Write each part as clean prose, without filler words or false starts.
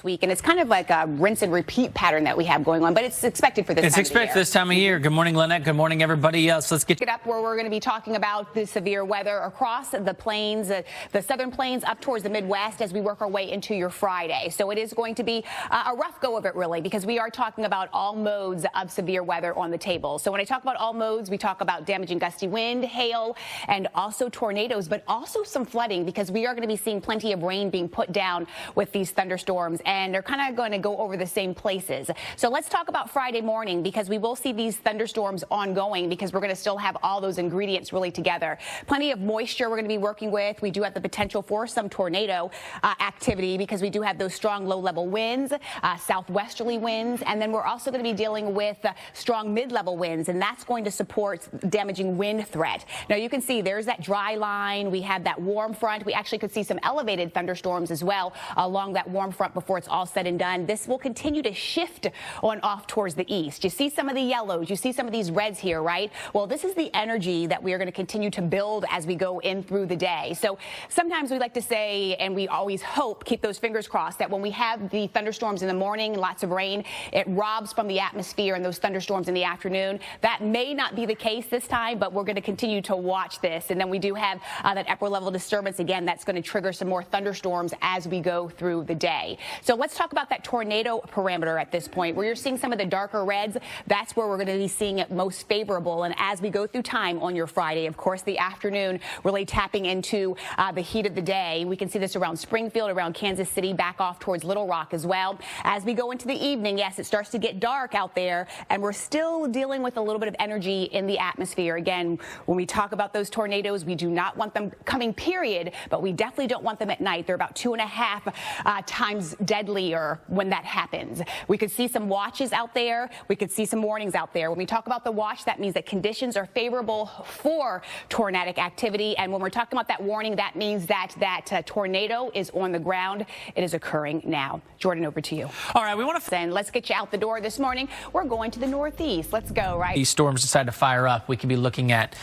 week, and it's kind of like a rinse and repeat pattern that we have going on, but it's expected for this time of the year. It's expected this time of year. Good morning, Lynette. Good morning, everybody else. Let's get it up where we're going to be talking about the severe weather across the plains, the southern plains up towards the Midwest as we work our way into your Friday. So it is going to be a rough go of it, really, because we are talking about all modes of severe weather on the table. So when I talk about all modes, we talk about damaging gusty wind, hail, and also tornadoes, but also some flooding, because we are going to be seeing plenty of rain being put down with these thunderstorms, and they're kind of going to go over the same places. So let's talk about Friday morning, because we will see these thunderstorms ongoing, because we're going to still have all those ingredients really together. Plenty of moisture we're going to be working with. We do have the potential for some tornado activity, because we do have those strong low-level winds, southwesterly winds, and then we're also going to be dealing with strong mid-level winds, and that's going to support damaging wind threat. Now you can see there's that dry line. We have that warm front. We actually could see some elevated thunderstorms as well along that warm front before it's all said and done. This will continue to shift on off towards the east. You see some of the yellows, you see some of these reds here, right? Well, this is the energy that we are going to continue to build as we go in through the day. So sometimes we like to say, and we always hope, keep those fingers crossed, that when we have the thunderstorms in the morning, lots of rain, it robs from the atmosphere and those thunderstorms in the afternoon. That may not be the case this time, but we're going to continue to watch this. And then we do have that upper level disturbance again that's going to trigger some more thunderstorms as we go through the day. So let's talk about that tornado parameter at this point, where you're seeing some of the darker reds. That's where we're going to be seeing it most favorable. And as we go through time on your Friday, of course, the afternoon really tapping into the heat of the day. We can see this around Springfield, around Kansas City, back off towards Little Rock as well. As we go into the evening, yes, it starts to get dark out there, and we're still dealing with a little bit of energy in the atmosphere. Again, when we talk about those tornadoes, we do not want them coming, period, but we definitely don't want them at night. They're about 2.5 times deadlier when that happens. We could see some watches out there. We could see some warnings out there. When we talk about the watch, that means that conditions are favorable for tornadic activity. And when we're talking about that warning, that means that tornado is on the ground. It is occurring now. Jordan, over to you. All right, we want to... And let's get you out the door this morning. We're going to the northeast. Let's go, right? These storms decide to fire up. We could be looking at,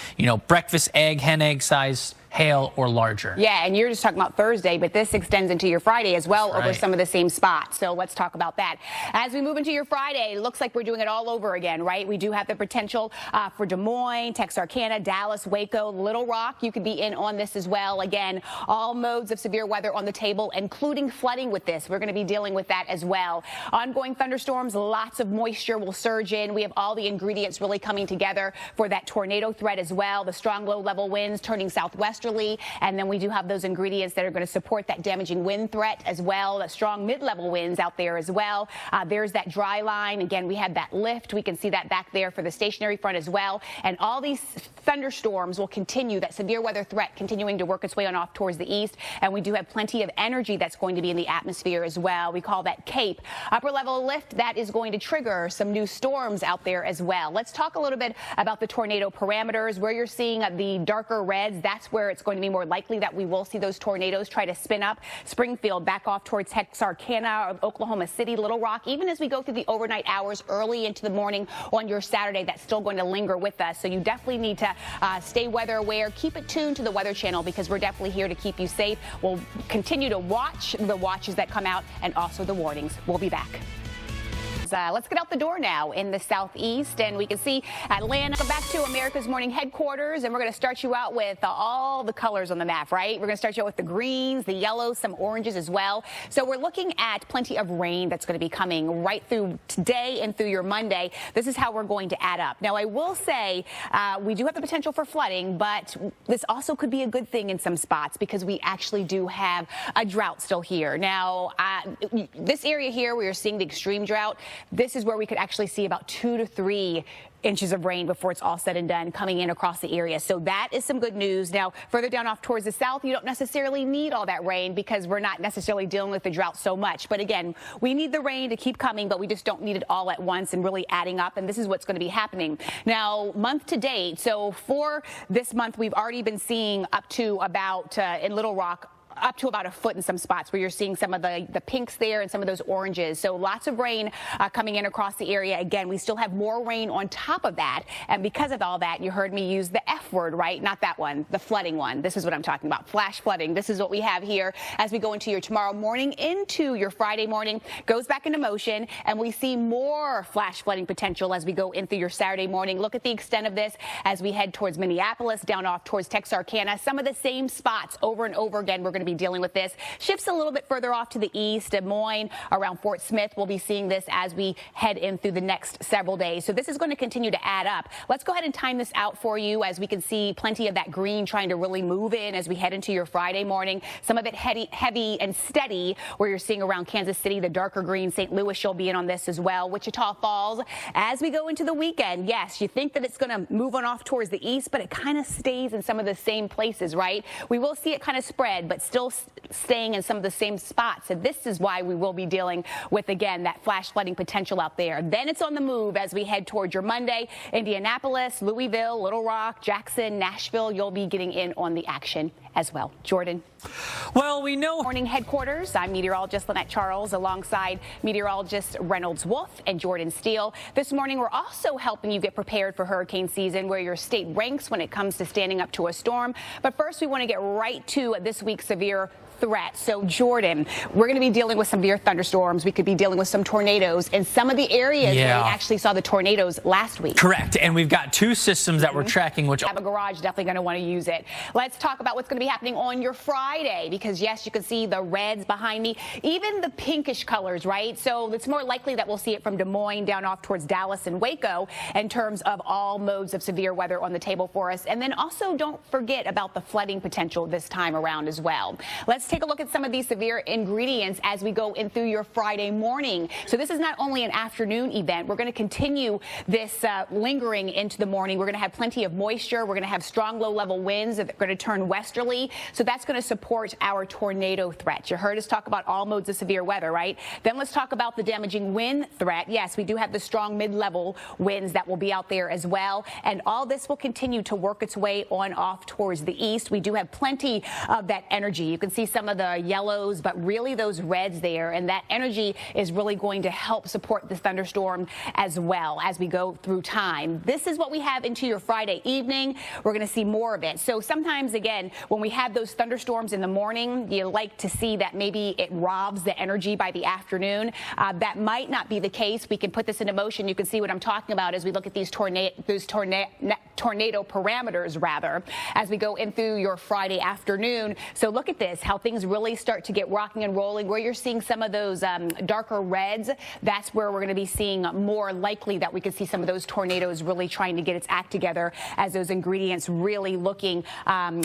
breakfast egg, hen egg size hail or larger. Yeah, and you're just talking about Thursday, but this extends into your Friday as well. That's over right. Some of the same spots. So let's talk about that. As we move into your Friday, it looks like we're doing it all over again, right? We do have the potential for Des Moines, Texarkana, Dallas, Waco, Little Rock. You could be in on this as well. Again, all modes of severe weather on the table, including flooding with this. We're going to be dealing with that as well. Ongoing thunderstorms, lots of moisture will surge in. We have all the ingredients really coming together for that tornado threat as well. The strong low-level winds turning southwesterly, and then we do have those ingredients that are going to support that damaging wind threat as well. The strong mid-level winds out there as well. There's that dry line. Again, we have that lift. We can see that back there for the stationary front as well. And all these thunderstorms will continue, that severe weather threat continuing to work its way on off towards the east. And we do have plenty of energy that's going to be in the atmosphere as well. We call that CAPE. Upper level lift, that is going to trigger some new storms out there as well. Let's talk a little bit about the tornado parameters. Where you're seeing the darker reds, that's where it's going to be more likely that we will see those tornadoes try to spin up. Springfield back off towards Texarkana, Oklahoma City, Little Rock. Even as we go through the overnight hours early into the morning on your Saturday, that's still going to linger with us. So you definitely need to stay weather aware. Keep it tuned to the Weather Channel, because we're definitely here to keep you safe. We'll continue to watch the watches that come out and also the warnings. We'll be back. Let's get out the door now in the southeast, and we can see Atlanta. Back to America's Morning headquarters, and we're going to start you out with all the colors on the map, right? We're going to start you out with the greens, the yellows, some oranges as well. So we're looking at plenty of rain that's going to be coming right through today and through your Monday. This is how we're going to add up. Now, I will say we do have the potential for flooding, but this also could be a good thing in some spots, because we actually do have a drought still here. Now, this area here where you're seeing the extreme drought, this is where we could actually see about 2 to 3 inches of rain before it's all said and done coming in across the area. So that is some good news. Now, further down off towards the south, you don't necessarily need all that rain, because we're not necessarily dealing with the drought so much. But again, we need the rain to keep coming, but we just don't need it all at once and really adding up. And this is what's going to be happening. Now, month to date, so for this month, we've already been seeing up to about, in Little Rock, up to about a foot in some spots where you're seeing some of the pinks there and some of those oranges. So lots of rain coming in across the area. Again, we still have more rain on top of that. And because of all that, you heard me use the F word, right? Not that one, the flooding one. This is what I'm talking about. Flash flooding. This is what we have here as we go into your tomorrow morning, into your Friday morning, goes back into motion, and we see more flash flooding potential as we go into your Saturday morning. Look at the extent of this as we head towards Minneapolis, down off towards Texarkana. Some of the same spots over and over again. We're going to be dealing with this. Shifts a little bit further off to the east, Des Moines, around Fort Smith. We'll be seeing this as we head in through the next several days. So this is going to continue to add up. Let's go ahead and time this out for you as we can see plenty of that green trying to really move in as we head into your Friday morning. Some of it heavy and steady where you're seeing around Kansas City, the darker green. St. Louis, you'll be in on this as well. Wichita Falls. As we go into the weekend, yes, you think that it's going to move on off towards the east, but it kind of stays in some of the same places, right? We will see it kind of spread, but still staying in some of the same spots. And this is why we will be dealing with, again, that flash flooding potential out there. Then it's on the move as we head towards your Monday. Indianapolis, Louisville, Little Rock, Jackson, Nashville, you'll be getting in on the action as well. Jordan. Well, we know. Morning headquarters. I'm meteorologist Lynette Charles alongside meteorologist Reynolds Wolf and Jordan Steele. This morning, we're also helping you get prepared for hurricane season, where your state ranks when it comes to standing up to a storm. But first, we want to get right to this week's severe threat. So, Jordan, we're going to be dealing with some severe thunderstorms. We could be dealing with some tornadoes in some of the areas where we actually saw the tornadoes last week. Correct. And we've got two systems that we're tracking, which have a garage, definitely going to want to use it. Let's talk about what's going to be happening on your Friday, because yes, you can see the reds behind me, even the pinkish colors, right? So it's more likely that we'll see it from Des Moines down off towards Dallas and Waco in terms of all modes of severe weather on the table for us. And then also don't forget about the flooding potential this time around as well. Let's take a look at some of these severe ingredients as we go in through your Friday morning. So this is not only an afternoon event. We're going to continue this lingering into the morning. We're going to have plenty of moisture. We're going to have strong low-level winds that are going to turn westerly. So that's going to support our tornado threat. You heard us talk about all modes of severe weather, right? Then let's talk about the damaging wind threat. Yes, we do have the strong mid-level winds that will be out there as well. And all this will continue to work its way on off towards the east. We do have plenty of that energy. You can see some of the yellows, but really those reds there. And that energy is really going to help support the thunderstorm as well as we go through time. This is what we have into your Friday evening. We're going to see more of it. So sometimes, again, when we have those thunderstorms in the morning, you like to see that maybe it robs the energy by the afternoon. That might not be the case. We can put this into motion. You can see what I'm talking about as we look at these tornado parameters, rather, as we go in through your Friday afternoon. So look at this, how things really start to get rocking and rolling. Where you're seeing some of those darker reds, that's where we're going to be seeing more likely that we could see some of those tornadoes really trying to get its act together, as those ingredients really looking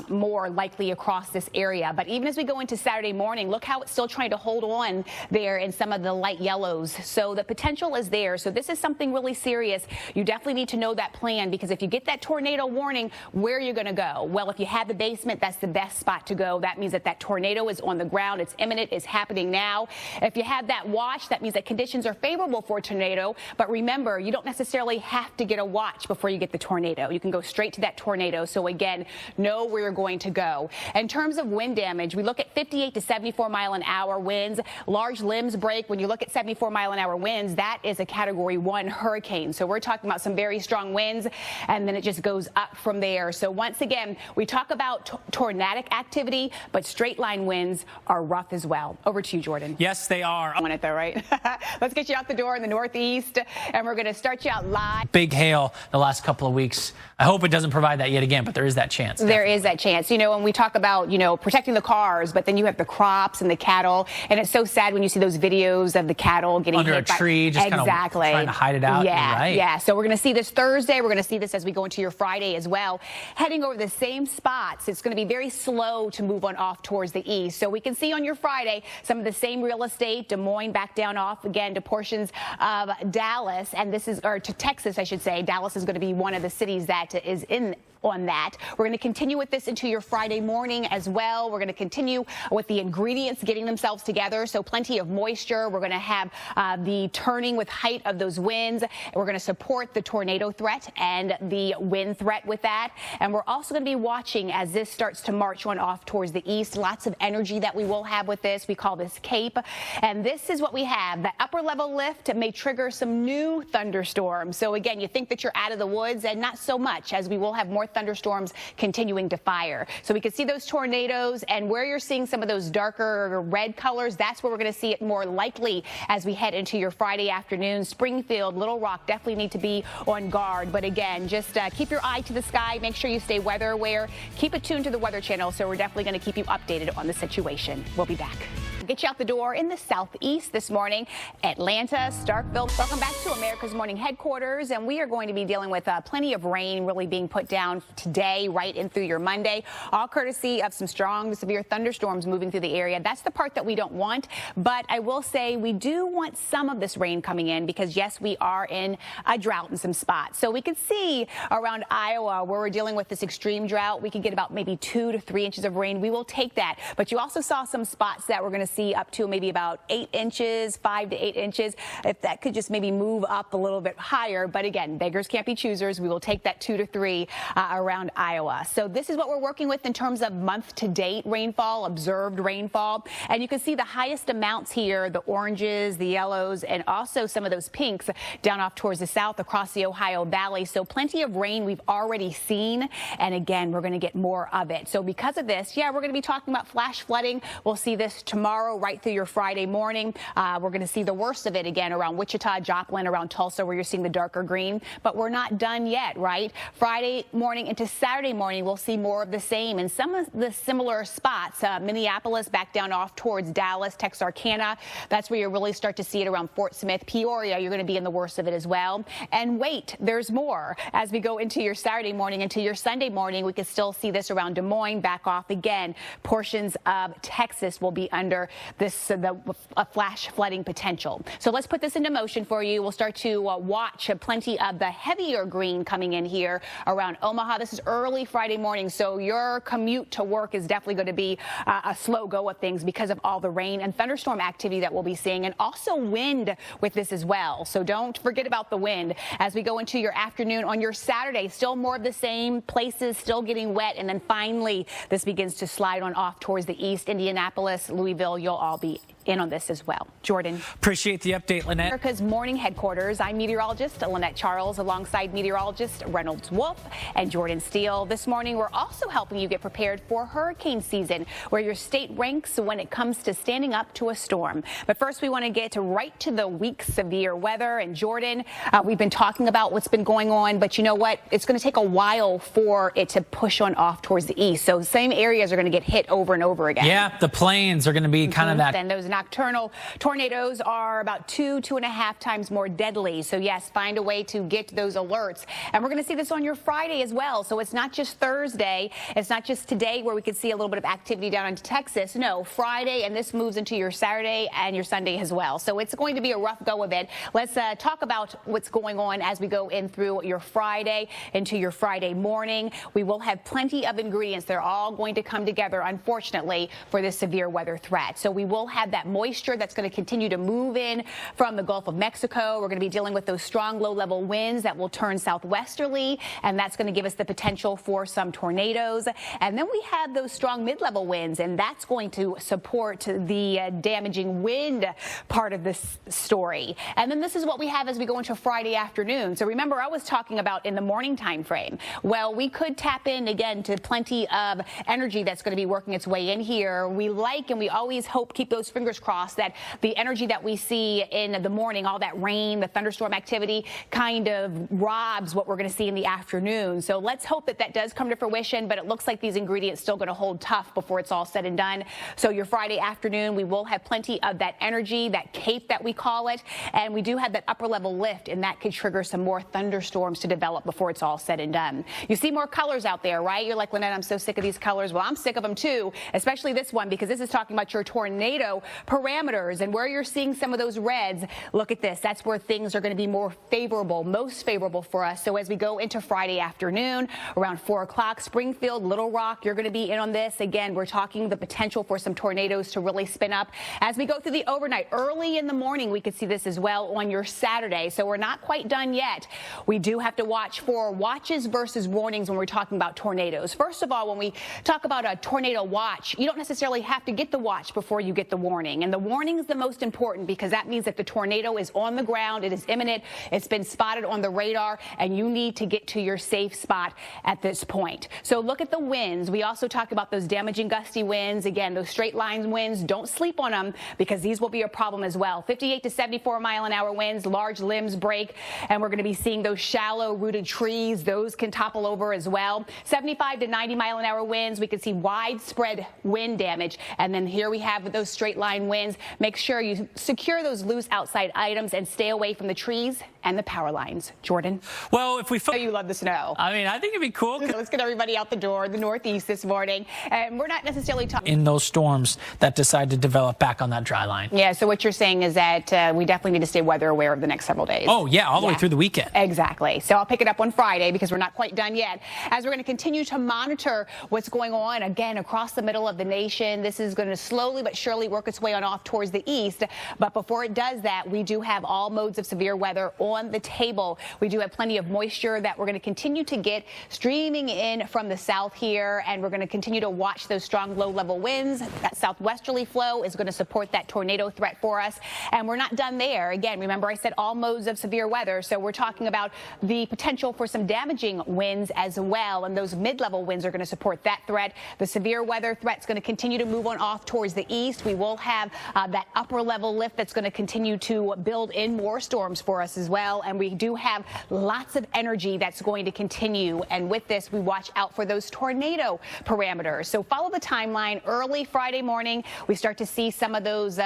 more likely across this area. But even as we go into Saturday morning, look how it's still trying to hold on there in some of the light yellows. So the potential is there. So this is something really serious. You definitely need to know that plan, because if you get that tornado warning, where are you going to go? Well, if you have the basement, that's the best spot to go. That means that that tornado is on the ground. It's imminent. It's happening now. If you have that watch, that means that conditions are favorable for a tornado. But remember, you don't necessarily have to get a watch before you get the tornado. You can go straight to that tornado. So again, know where you're going to go. In terms of wind damage, we look at 58 to 74 mile an hour winds. Large limbs break. When you look at 74 mile an hour winds, that is a Category 1 hurricane. So we're talking about some very strong winds, and then it just goes up from there. So once again, we talk about tornadic activity, but straight line winds are rough as well. Over to you, Jordan. Yes, they are. I want it though, right? Let's get you out the door in the Northeast, and we're going to start you out live. Big hail the last couple of weeks. I hope it doesn't provide that yet again, but there is that chance. There is that chance. You know, when we talk about, protecting the cars, but then you have the crops and the cattle, and it's so sad when you see those videos of the cattle getting under hit a tree, just exactly. kind of trying to hide it out. Yeah, right. Yeah. So we're going to see this Thursday. We're going to see this as we go into your Friday as well. Heading over the same spots, it's going to be very slow to move on off towards the east. So we can see on your Friday some of the same real estate, Des Moines back down off again to portions of Dallas, and this is, or to Texas, I should say. Dallas is going to be one of the cities that is in on that. We're going to continue with this into your Friday morning as well. We're going to continue with the ingredients getting themselves together, so plenty of moisture. We're going to have the turning with height of those winds. We're going to support the tornado threat and the wind threat with that. And we're also going to be watching as this starts to march on off towards the east. Lots of energy that we will have with this. We call this CAPE. And this is what we have. That upper level lift may trigger some new thunderstorms. So again, you think that you're out of the woods, and not so much, as we will have more thunderstorms continuing to fire. So we can see those tornadoes, and where you're seeing some of those darker red colors, that's where we're going to see it more likely as we head into your Friday afternoon. Springfield, Little Rock definitely need to be on guard. But again, just keep your eye to the sky. Make sure you stay weather aware. Keep it tuned to the Weather Channel, so we're definitely going to keep you updated on the situation. We'll be back. Get you out the door in the southeast this morning. Atlanta, Starkville. Welcome back to America's Morning Headquarters, and we are going to be dealing with plenty of rain really being put down today, right in through your Monday, all courtesy of some strong to severe thunderstorms moving through the area. That's the part that we don't want, but I will say we do want some of this rain coming in because, yes, we are in a drought in some spots. So we can see around Iowa where we're dealing with this extreme drought, we could get about maybe 2 to 3 inches of rain. We will take that, but you also saw some spots that we're going to see up to maybe about 8 inches, 5 to 8 inches. If that could just maybe move up a little bit higher. But again, beggars can't be choosers. We will take that 2 to 3 around Iowa. So this is what we're working with in terms of month to date rainfall, observed rainfall. And you can see the highest amounts here, the oranges, the yellows, and also some of those pinks down off towards the south across the Ohio Valley. So plenty of rain we've already seen. And again, we're going to get more of it. So because of this, yeah, we're going to be talking about flash flooding. We'll see this tomorrow right through your Friday morning. We're going to see the worst of it again around Wichita, Joplin, around Tulsa, where you're seeing the darker green. But we're not done yet, right? Friday morning into Saturday morning, we'll see more of the same in some of the similar spots. Minneapolis back down off towards Dallas, Texarkana. That's where you really start to see it around Fort Smith. Peoria, you're going to be in the worst of it as well. And wait, there's more. As we go into your Saturday morning, into your Sunday morning, we can still see this around Des Moines, back off again. Portions of Texas will be under this flash flooding potential. So let's put this into motion for you. We'll start to watch plenty of the heavier green coming in here around Omaha. This is early Friday morning, so your commute to work is definitely going to be a slow go of things because of all the rain and thunderstorm activity that we'll be seeing, and also wind with this as well. So don't forget about the wind. As we go into your afternoon on your Saturday, still more of the same places, still getting wet, and then finally this begins to slide on off towards the east. Indianapolis, Louisville, you'll all be in on this as well. Jordan. Appreciate the update, Lynette. America's Morning Headquarters. I'm meteorologist Lynette Charles alongside meteorologist Reynolds Wolf and Jordan Steele. This morning, we're also helping you get prepared for hurricane season, where your state ranks when it comes to standing up to a storm. But first, we want to get right to the week's severe weather. And Jordan, we've been talking about what's been going on, but you know what? It's going to take a while for it to push on off towards the east. So same areas are going to get hit over and over again. Yeah, the plains are going to be kind of that. And those nocturnal tornadoes are about 2.5 times more deadly. So yes, find a way to get those alerts. And we're going to see this on your Friday as well. So it's not just Thursday. It's not just today where we could see a little bit of activity down into Texas. No, Friday, and this moves into your Saturday and your Sunday as well. So it's going to be a rough go of it. Let's talk about what's going on as we go in through your Friday into your Friday morning. We will have plenty of ingredients. They're all going to come together, unfortunately, for this severe weather threat. So we will have that moisture that's going to continue to move in from the Gulf of Mexico. We're going to be dealing with those strong low-level winds that will turn southwesterly, and that's going to give us the potential for some tornadoes. And then we have those strong mid-level winds, and that's going to support the damaging wind part of this story. And then this is what we have as we go into Friday afternoon. So remember, I was talking about in the morning time frame. Well, we could tap in again to plenty of energy that's going to be working its way in here. We like and we always hope, keep those fingers crossed, that the energy that we see in the morning, all that rain, the thunderstorm activity, kind of robs what we're going to see in the afternoon. So let's hope that that does come to fruition, but it looks like these ingredients still going to hold tough before it's all said and done. So your Friday afternoon, we will have plenty of that energy, that cape that we call it, and we do have that upper level lift, and that could trigger some more thunderstorms to develop before it's all said and done. You see more colors out there, right? You're like, Lynette, I'm so sick of these colors. Well, I'm sick of them too, especially this one, because this is talking about your tornado parameters and where you're seeing some of those reds, look at this. That's where things are going to be more favorable, most favorable for us. So as we go into Friday afternoon, around 4 o'clock, Springfield, Little Rock, you're going to be in on this. Again, we're talking the potential for some tornadoes to really spin up. As we go through the overnight, early in the morning, we could see this as well on your Saturday. So we're not quite done yet. We do have to watch for watches versus warnings when we're talking about tornadoes. First of all, when we talk about a tornado watch, you don't necessarily have to get the watch before you get the warning. And the warning is the most important because that means that the tornado is on the ground, it is imminent, it's been spotted on the radar, and you need to get to your safe spot at this point. So look at the winds. We also talk about those damaging gusty winds. Again, those straight line winds, don't sleep on them because these will be a problem as well. 58 to 74 mile-an-hour winds, large limbs break, and we're going to be seeing those shallow rooted trees. Those can topple over as well. 75 to 90 mile-an-hour winds. We can see widespread wind damage. And then here we have those straight line winds. Make sure you secure those loose outside items and stay away from the trees and the power lines. Jordan? Well, if we... I know you love the snow. I mean, I think it'd be cool. Let's get everybody out the door, the Northeast this morning. And we're not necessarily talking... In those storms that decide to develop back on that dry line. Yeah, so what you're saying is that we definitely need to stay weather aware of the next several days. Oh, yeah, all the way through the weekend. Exactly. So I'll pick it up on Friday because we're not quite done yet. As we're going to continue to monitor what's going on, again, across the middle of the nation. This is going to slowly but surely work its way on off towards the east. But before it does that, we do have all modes of severe weather on the table. We do have plenty of moisture that we're going to continue to get streaming in from the south here, and we're going to continue to watch those strong low-level winds. That southwesterly flow is going to support that tornado threat for us. And we're not done there. Again, remember I said all modes of severe weather, so we're talking about the potential for some damaging winds as well, and those mid-level winds are going to support that threat. The severe weather threat's going to continue to move on off towards the east. We will have that upper-level lift that's going to continue to build in more storms for us as well, and we do have lots of energy that's going to continue, and with this, we watch out for those tornado parameters. So follow the timeline. Early Friday morning, we start to see some of those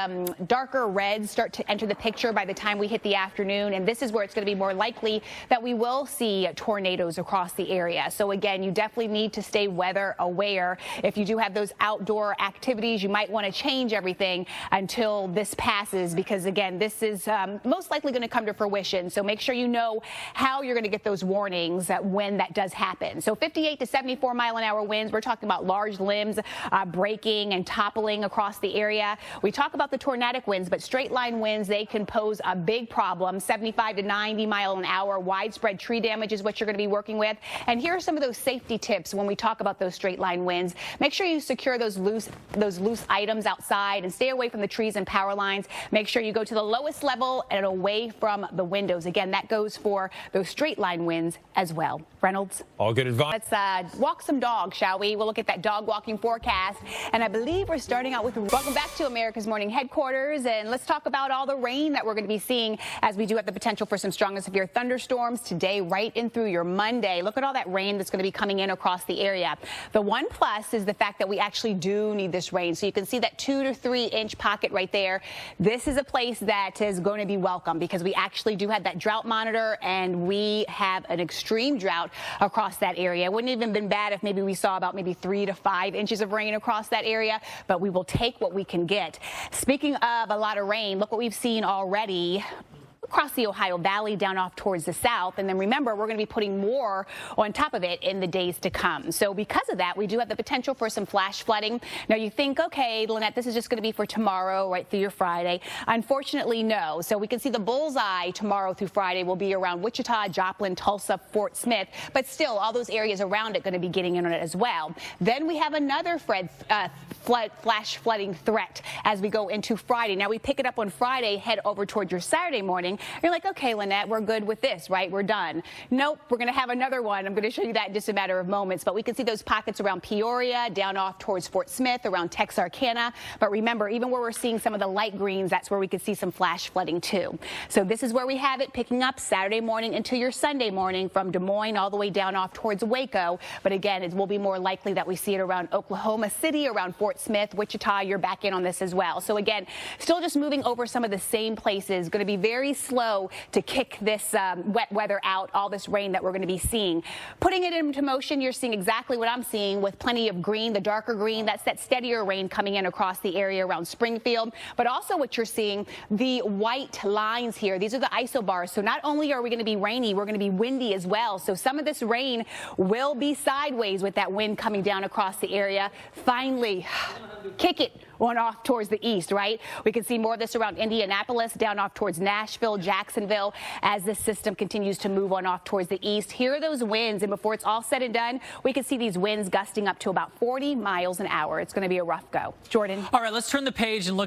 darker reds start to enter the picture by the time we hit the afternoon, and this is where it's going to be more likely that we will see tornadoes across the area. So again, you definitely need to stay weather aware. If you do have those outdoor activities, you might want to change everything until this passes because, again, this is most likely going to come to fruition. So make sure you know how you're going to get those warnings when that does happen. So 58 to 74 mile-an-hour winds. We're talking about large limbs breaking and toppling across the area. We talk about the tornadic winds, but straight line winds, they can pose a big problem. 75 to 90 mile-an-hour widespread tree damage is what you're going to be working with. And here are some of those safety tips when we talk about those straight line winds. Make sure you secure those loose items outside and stay away from the trees and power lines. Make sure you go to the lowest level and away from the windows. Again, that goes for those straight line winds as well. Reynolds? All good advice. Let's walk some dogs, shall we? We'll look at that dog walking forecast. And I believe we're starting out with welcome back to America's Morning Headquarters. And let's talk about all the rain that we're going to be seeing as we do have the potential for some strong and severe thunderstorms today, right in through your Monday. Look at all that rain that's going to be coming in across the area. The one plus is the fact that we actually do need this rain. So you can see that 2 to 3 inch pocket right there. This is a place that is going to be welcome because we actually do have that drought monitor and we have an extreme drought across that area. It wouldn't even been bad if maybe we saw about 3 to 5 inches of rain across that area, but we will take what we can get. Speaking of a lot of rain, look what we've seen already across the Ohio Valley down off towards the south. And then remember, we're going to be putting more on top of it in the days to come. So because of that, we do have the potential for some flash flooding. Now you think, okay, Lynette, this is just going to be for tomorrow, right through your Friday. Unfortunately, no. So we can see the bullseye tomorrow through Friday will be around Wichita, Joplin, Tulsa, Fort Smith. But still, all those areas around it going to be getting in on it as well. Then we have another flash flooding threat as we go into Friday. Now we pick it up on Friday, head over toward your Saturday morning. You're like, okay, Lynette, we're good with this, right? We're done. Nope, we're going to have another one. I'm going to show you that in just a matter of moments. But we can see those pockets around Peoria, down off towards Fort Smith, around Texarkana. But remember, even where we're seeing some of the light greens, that's where we could see some flash flooding too. So this is where we have it picking up Saturday morning into your Sunday morning from Des Moines all the way down off towards Waco. But again, it will be more likely that we see it around Oklahoma City, around Fort Smith, Wichita. You're back in on this as well. So again, still just moving over some of the same places. Going to be very slow to kick this wet weather out, all this rain that we're going to be seeing. Putting it into motion, you're seeing exactly what I'm seeing with plenty of green, the darker green. That's that steadier rain coming in across the area around Springfield. But also what you're seeing, the white lines here, these are the isobars. So not only are we going to be rainy, we're going to be windy as well. So some of this rain will be sideways with that wind coming down across the area. Finally, kick it on off towards the east, right? We can see more of this around Indianapolis, down off towards Nashville, Jacksonville, as this system continues to move on off towards the east. Here are those winds, and before it's all said and done, we can see these winds gusting up to about 40 miles an hour. It's going to be a rough go. Jordan? All right, let's turn the page and look